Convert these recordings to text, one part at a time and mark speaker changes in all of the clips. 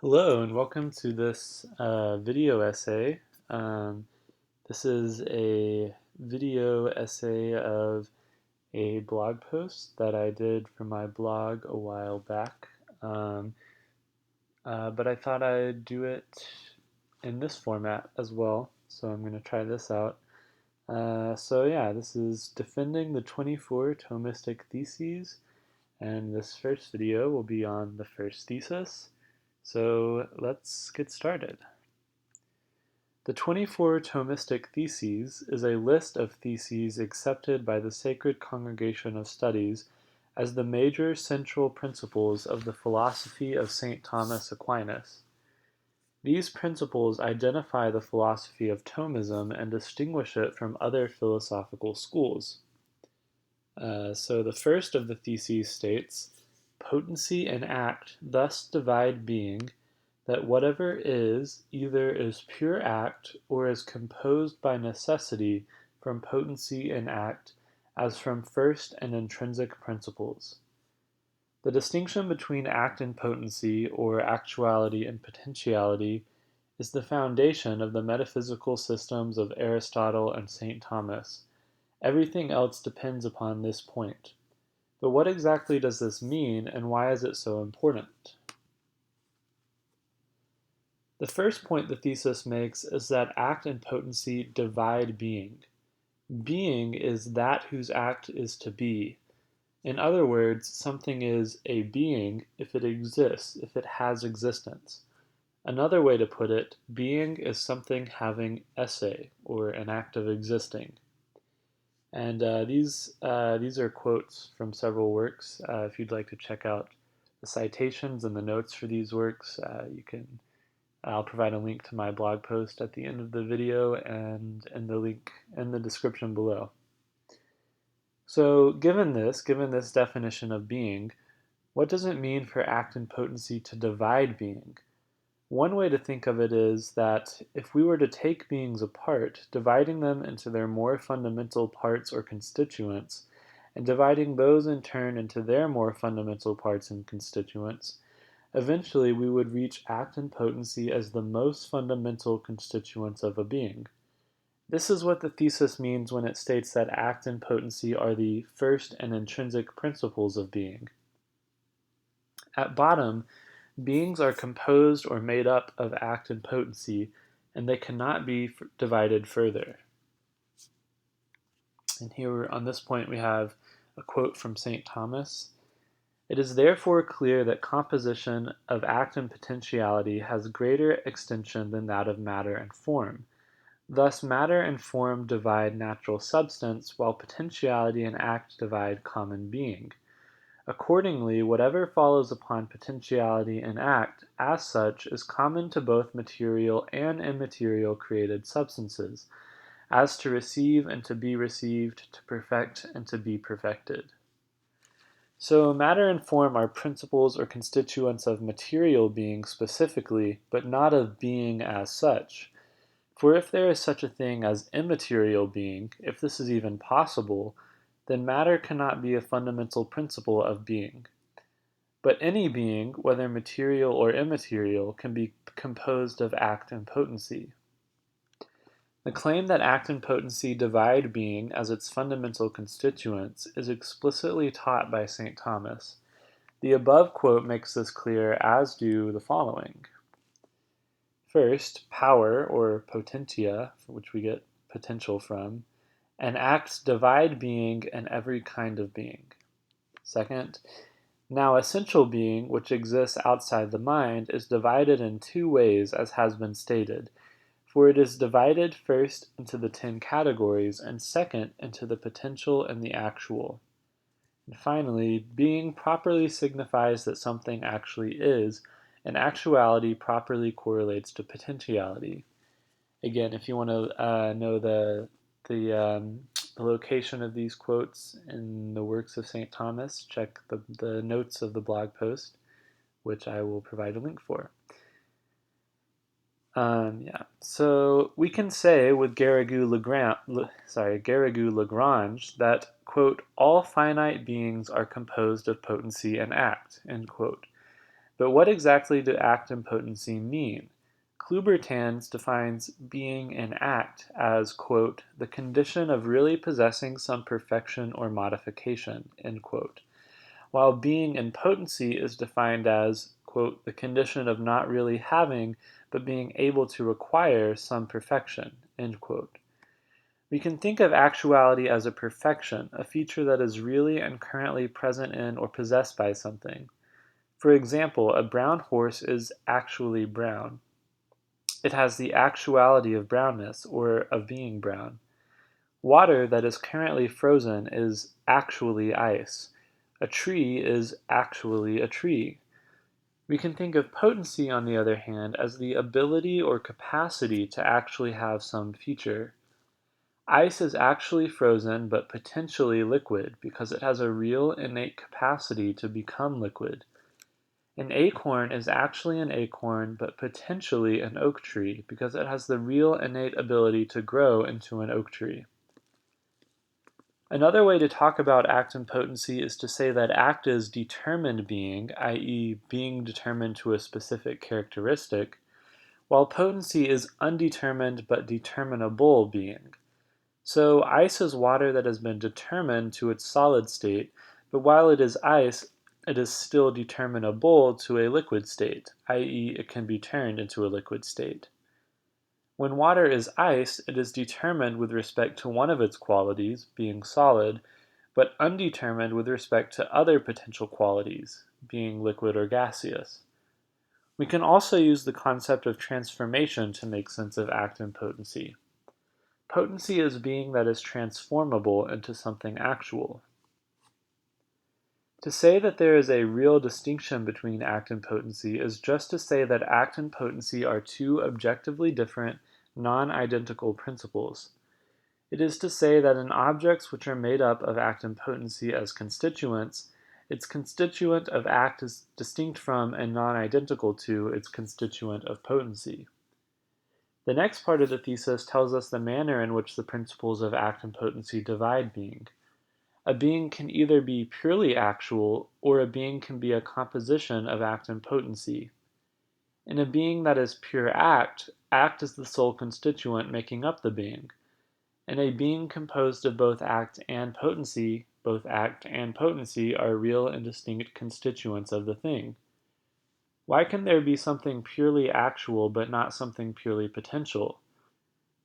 Speaker 1: Hello and welcome to this video essay. This is a video essay of a blog post that I did for my blog a while back, but I thought I'd do it in this format as well, so I'm going to try this out. This is Defending the 24 Thomistic Theses, and this first video will be on the first thesis. So let's get started. The 24 Thomistic Theses is a list of theses accepted by the Sacred Congregation of Studies as the major central principles of the philosophy of Saint Thomas Aquinas. These principles identify the philosophy of Thomism and distinguish it from other philosophical schools. So the first of the theses states, "Potency and act thus divide being, that whatever is, either is pure act, or is composed by necessity from potency and act, as from first and intrinsic principles." The distinction between act and potency, or actuality and potentiality, is the foundation of the metaphysical systems of Aristotle and Saint Thomas. Everything else depends upon this point. But what exactly does this mean, and why is it so important? The first point the thesis makes is that act and potency divide being. Being is that whose act is to be. In other words, something is a being if it exists, if it has existence. Another way to put it, being is something having esse, or an act of existing. And these are quotes from several works. If you'd like to check out the citations and the notes for these works, I'll provide a link to my blog post at the end of the video and in the link in the description below. So given this definition of being, what does it mean for act and potency to divide being? One way to think of it is that if we were to take beings apart, dividing them into their more fundamental parts or constituents, and dividing those in turn into their more fundamental parts and constituents, eventually we would reach act and potency as the most fundamental constituents of a being. This is what the thesis means when it states that act and potency are the first and intrinsic principles of being. At bottom, beings are composed or made up of act and potency, and they cannot be divided further. And here on this point we have a quote from Saint Thomas. "It is therefore clear that composition of act and potentiality has greater extension than that of matter and form. Thus matter and form divide natural substance, while potentiality and act divide common being. Accordingly, whatever follows upon potentiality and act, as such, is common to both material and immaterial created substances, as to receive and to be received, to perfect and to be perfected." So matter and form are principles or constituents of material being specifically, but not of being as such. For if there is such a thing as immaterial being, if this is even possible, then matter cannot be a fundamental principle of being. But any being, whether material or immaterial, can be composed of act and potency. The claim that act and potency divide being as its fundamental constituents is explicitly taught by Saint Thomas. The above quote makes this clear, as do the following. First, power, or potentia, which we get potential from, and acts divide being and every kind of being. Second, now essential being, which exists outside the mind, is divided in two ways, as has been stated, for it is divided first into the 10 categories, and second into the potential and the actual. And finally, being properly signifies that something actually is, and actuality properly correlates to potentiality. Again, if you want to know the location of these quotes in the works of Saint Thomas, check the notes of the blog post, which I will provide a link for. So we can say with Garrigou-Lagrange that, quote, "all finite beings are composed of potency and act," end quote. But what exactly do act and potency mean? Klubertans defines being in act as, quote, the condition of really possessing some perfection or modification, end quote, while being in potency is defined as, quote, the condition of not really having, but being able to acquire some perfection, end quote. We can think of actuality as a perfection, a feature that is really and currently present in or possessed by something. For example, a brown horse is actually brown. It has the actuality of brownness, or of being brown. Water that is currently frozen is actually ice. A tree is actually a tree. We can think of potency, on the other hand, as the ability or capacity to actually have some feature. Ice is actually frozen but potentially liquid because it has a real innate capacity to become liquid. An acorn is actually an acorn but potentially an oak tree because it has the real innate ability to grow into an oak tree. Another way to talk about act and potency is to say that act is determined being, i.e., being determined to a specific characteristic, while potency is undetermined but determinable being. So ice is water that has been determined to its solid state, but while it is ice, it is still determinable to a liquid state, i.e., it can be turned into a liquid state. When water is ice, it is determined with respect to one of its qualities, being solid, but undetermined with respect to other potential qualities, being liquid or gaseous. We can also use the concept of transformation to make sense of act and potency. Potency is being that is transformable into something actual. To say that there is a real distinction between act and potency is just to say that act and potency are two objectively different, non-identical principles. It is to say that in objects which are made up of act and potency as constituents, its constituent of act is distinct from and non-identical to its constituent of potency. The next part of the thesis tells us the manner in which the principles of act and potency divide being. A being can either be purely actual, or a being can be a composition of act and potency. In a being that is pure act, act is the sole constituent making up the being. In a being composed of both act and potency, both act and potency are real and distinct constituents of the thing. Why can there be something purely actual but not something purely potential?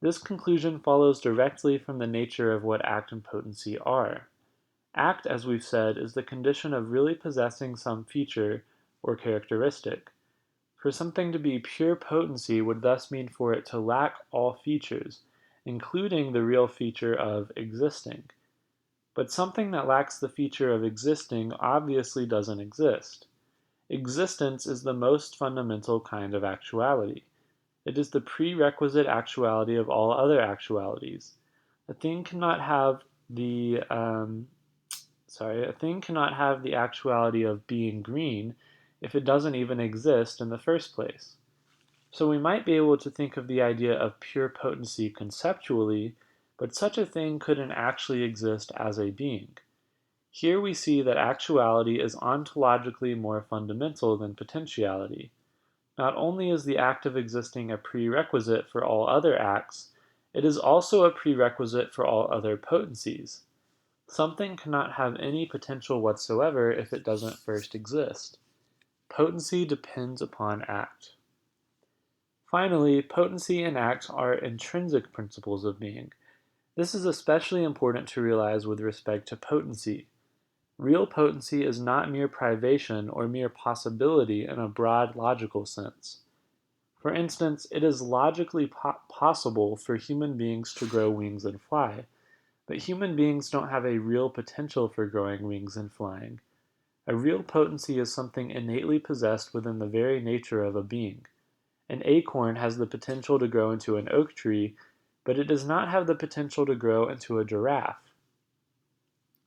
Speaker 1: This conclusion follows directly from the nature of what act and potency are. Act, as we've said, is the condition of really possessing some feature or characteristic. For something to be pure potency would thus mean for it to lack all features, including the real feature of existing. But something that lacks the feature of existing obviously doesn't exist. Existence is the most fundamental kind of actuality. It is the prerequisite actuality of all other actualities. A thing cannot have the actuality of being green if it doesn't even exist in the first place. So we might be able to think of the idea of pure potency conceptually, but such a thing couldn't actually exist as a being. Here we see that actuality is ontologically more fundamental than potentiality. Not only is the act of existing a prerequisite for all other acts, it is also a prerequisite for all other potencies. Something cannot have any potential whatsoever if it doesn't first exist. Potency depends upon act. Finally, potency and act are intrinsic principles of being. This is especially important to realize with respect to potency. Real potency is not mere privation or mere possibility in a broad logical sense. For instance, it is logically possible for human beings to grow wings and fly, but human beings don't have a real potential for growing wings and flying. A real potency is something innately possessed within the very nature of a being. An acorn has the potential to grow into an oak tree, but it does not have the potential to grow into a giraffe.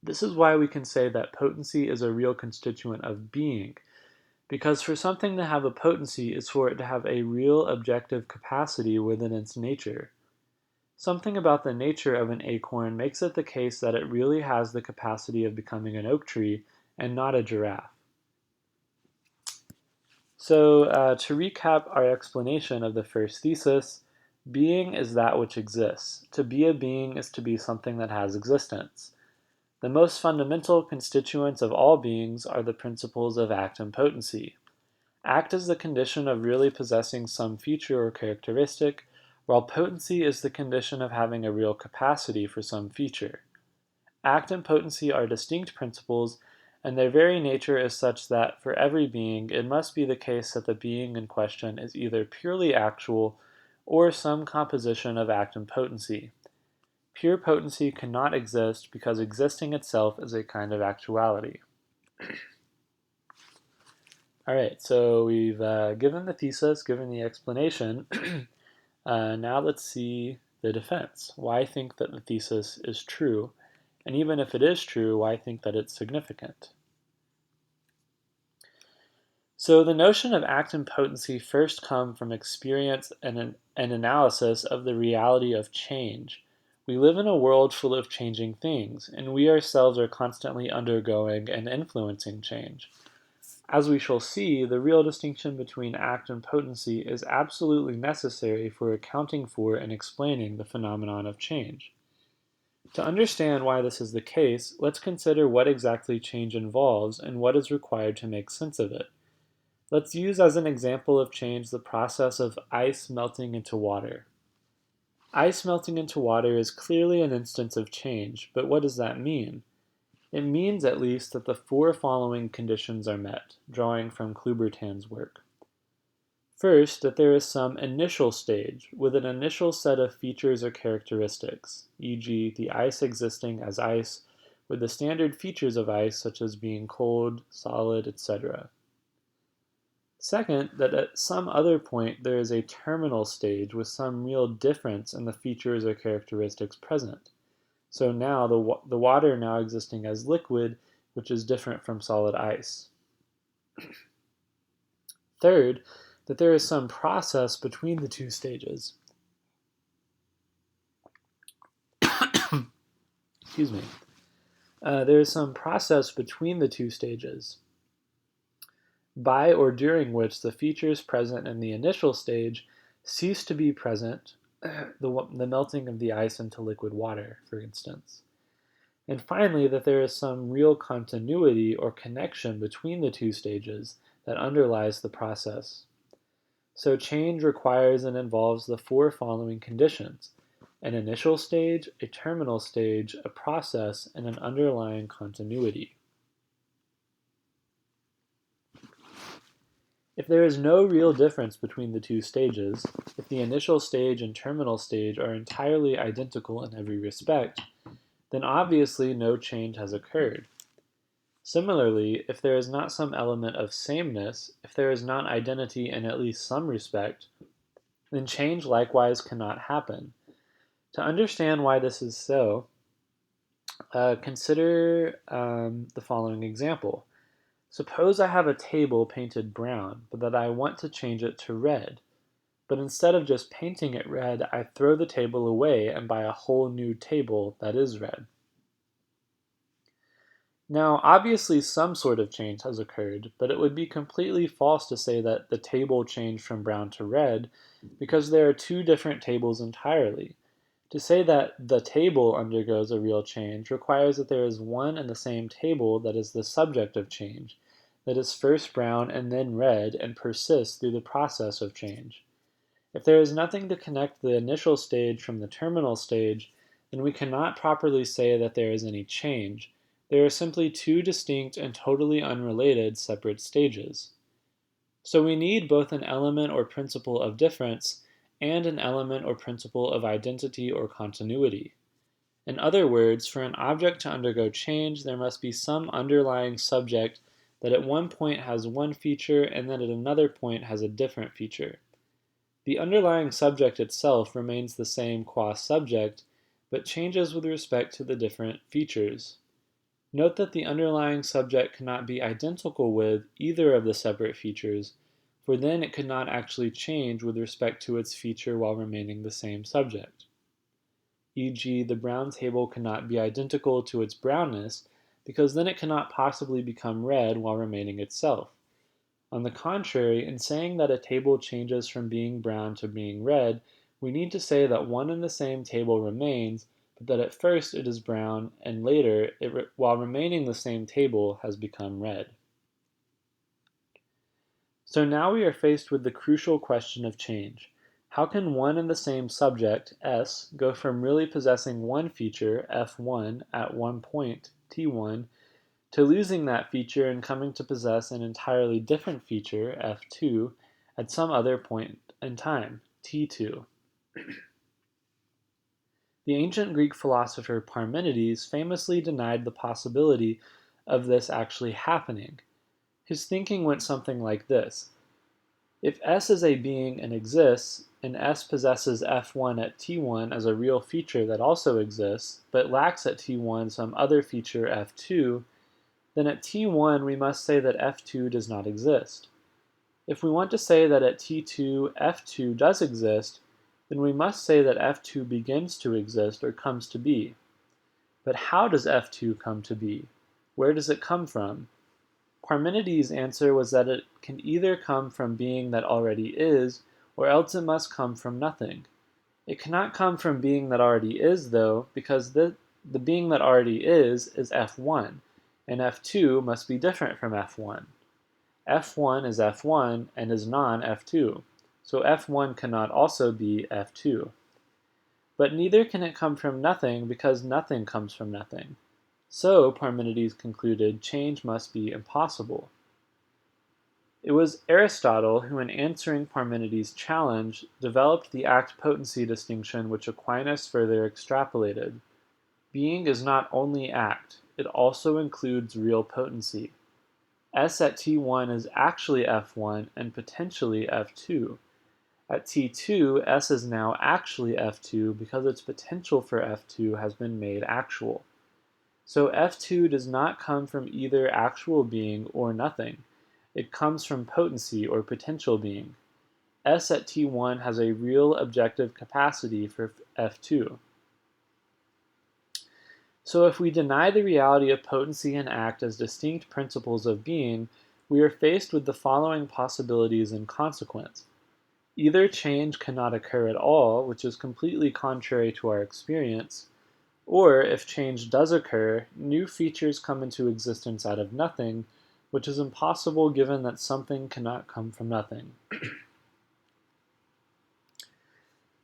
Speaker 1: This is why we can say that potency is a real constituent of being, because for something to have a potency is for it to have a real objective capacity within its nature. Something about the nature of an acorn makes it the case that it really has the capacity of becoming an oak tree and not a giraffe. So to recap our explanation of the first thesis, being is that which exists. To be a being is to be something that has existence. The most fundamental constituents of all beings are the principles of act and potency. Act is the condition of really possessing some feature or characteristic, while potency is the condition of having a real capacity for some feature. Act and potency are distinct principles, and their very nature is such that for every being it must be the case that the being in question is either purely actual or some composition of act and potency. Pure potency cannot exist because existing itself is a kind of actuality. Alright, so we've given the thesis, given the explanation. Now let's see the defense. Why think that the thesis is true? And even if it is true, why think that it's significant? So the notion of act and potency first come from experience and an analysis of the reality of change. We live in a world full of changing things, and we ourselves are constantly undergoing and influencing change. As we shall see, the real distinction between act and potency is absolutely necessary for accounting for and explaining the phenomenon of change. To understand why this is the case, let's consider what exactly change involves and what is required to make sense of it. Let's use as an example of change the process of ice melting into water. Ice melting into water is clearly an instance of change, but what does that mean? It means at least that the four following conditions are met, drawing from Klubertan's work. First, that there is some initial stage, with an initial set of features or characteristics, e.g. the ice existing as ice, with the standard features of ice such as being cold, solid, etc. Second, that at some other point there is a terminal stage with some real difference in the features or characteristics present. So now the water now existing as liquid, which is different from solid ice. Third, that there is some process between the two stages. Excuse me. There is some process between the two stages, by or during which the features present in the initial stage cease to be present, the melting of the ice into liquid water, for instance. And finally, that there is some real continuity or connection between the two stages that underlies the process. So change requires and involves the four following conditions: an initial stage, a terminal stage, a process, and an underlying continuity. If there is no real difference between the two stages, if the initial stage and terminal stage are entirely identical in every respect, then obviously no change has occurred. Similarly, if there is not some element of sameness, if there is not identity in at least some respect, then change likewise cannot happen. To understand why this is so, consider the following example. Suppose I have a table painted brown, but that I want to change it to red. But instead of just painting it red, I throw the table away and buy a whole new table that is red. Now, obviously some sort of change has occurred, but it would be completely false to say that the table changed from brown to red, because there are two different tables entirely. To say that the table undergoes a real change requires that there is one and the same table that is the subject of change, that is first brown and then red and persists through the process of change. If there is nothing to connect the initial stage from the terminal stage, then we cannot properly say that there is any change. There are simply two distinct and totally unrelated separate stages. So we need both an element or principle of difference and an element or principle of identity or continuity. In other words, for an object to undergo change, there must be some underlying subject that at one point has one feature and then at another point has a different feature. The underlying subject itself remains the same qua subject, but changes with respect to the different features. Note that the underlying subject cannot be identical with either of the separate features, for then it could not actually change with respect to its feature while remaining the same subject. E.g., the brown table cannot be identical to its brownness, because then it cannot possibly become red while remaining itself. On the contrary, in saying that a table changes from being brown to being red, we need to say that one and the same table remains, but that at first it is brown, and later, while remaining the same table, has become red. So now we are faced with the crucial question of change. How can one and the same subject, S, go from really possessing one feature, F1, at one point, T1, to losing that feature and coming to possess an entirely different feature, F2, at some other point in time, T2? The ancient Greek philosopher Parmenides famously denied the possibility of this actually happening. His thinking went something like this. If S is a being and exists, and S possesses F1 at T1 as a real feature that also exists, but lacks at T1 some other feature F2, then at T1 we must say that F2 does not exist. If we want to say that at T2 F2 does exist, then we must say that F2 begins to exist or comes to be. But how does F2 come to be? Where does it come from? Parmenides' answer was that it can either come from being that already is, or else it must come from nothing. It cannot come from being that already is, though, because the being that already is F1, and F2 must be different from F1. F1 is F1 and is non-F2, so F1 cannot also be F2. But neither can it come from nothing because nothing comes from nothing. So, Parmenides concluded, change must be impossible. It was Aristotle who, in answering Parmenides' challenge, developed the act-potency distinction which Aquinas further extrapolated. Being is not only act, it also includes real potency. S at T1 is actually F1 and potentially F2. At T2, S is now actually F2 because its potential for F2 has been made actual. So F2 does not come from either actual being or nothing. It comes from potency or potential being. S at T1 has a real objective capacity for F2. So if we deny the reality of potency and act as distinct principles of being, we are faced with the following possibilities in consequence. Either change cannot occur at all, which is completely contrary to our experience, or if change does occur, new features come into existence out of nothing, which is impossible given that something cannot come from nothing.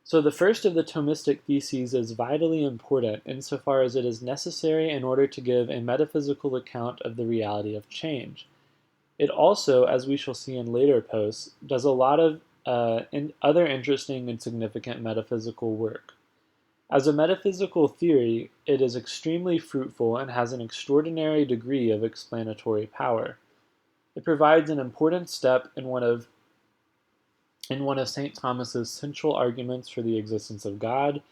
Speaker 1: So the first of the Thomistic Theses is vitally important insofar as it is necessary in order to give a metaphysical account of the reality of change. It also, as we shall see in later posts, does a lot of other interesting and significant metaphysical work. As a metaphysical theory, it is extremely fruitful and has an extraordinary degree of explanatory power. It provides an important step in one of Saint Thomas's central arguments for the existence of God.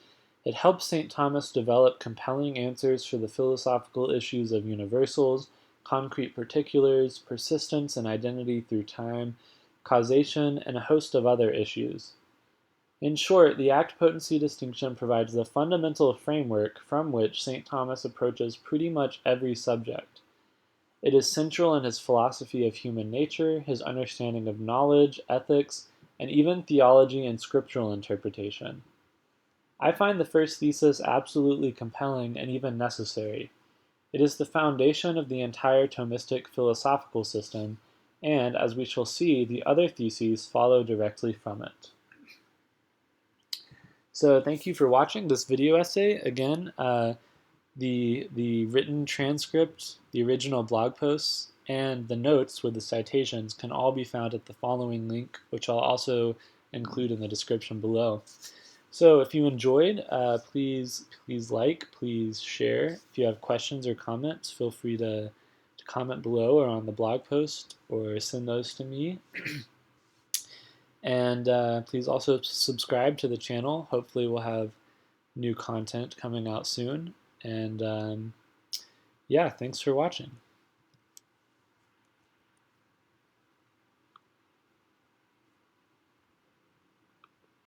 Speaker 1: It helps Saint Thomas develop compelling answers for the philosophical issues of universals, concrete particulars, persistence and identity through time, causation, and a host of other issues. In short, the act-potency distinction provides the fundamental framework from which St. Thomas approaches pretty much every subject. It is central in his philosophy of human nature, his understanding of knowledge, ethics, and even theology and scriptural interpretation. I find the first thesis absolutely compelling and even necessary. It is the foundation of the entire Thomistic philosophical system, and, as we shall see, the other theses follow directly from it. So thank you for watching this video essay. Again, the written transcript, the original blog posts, and the notes with the citations can all be found at the following link, which I'll also include in the description below. So if you enjoyed, please like, please share. If you have questions or comments, feel free to comment below or on the blog post or send those to me. And please also subscribe to the channel. Hopefully we'll have new content coming out soon. And yeah, thanks for watching.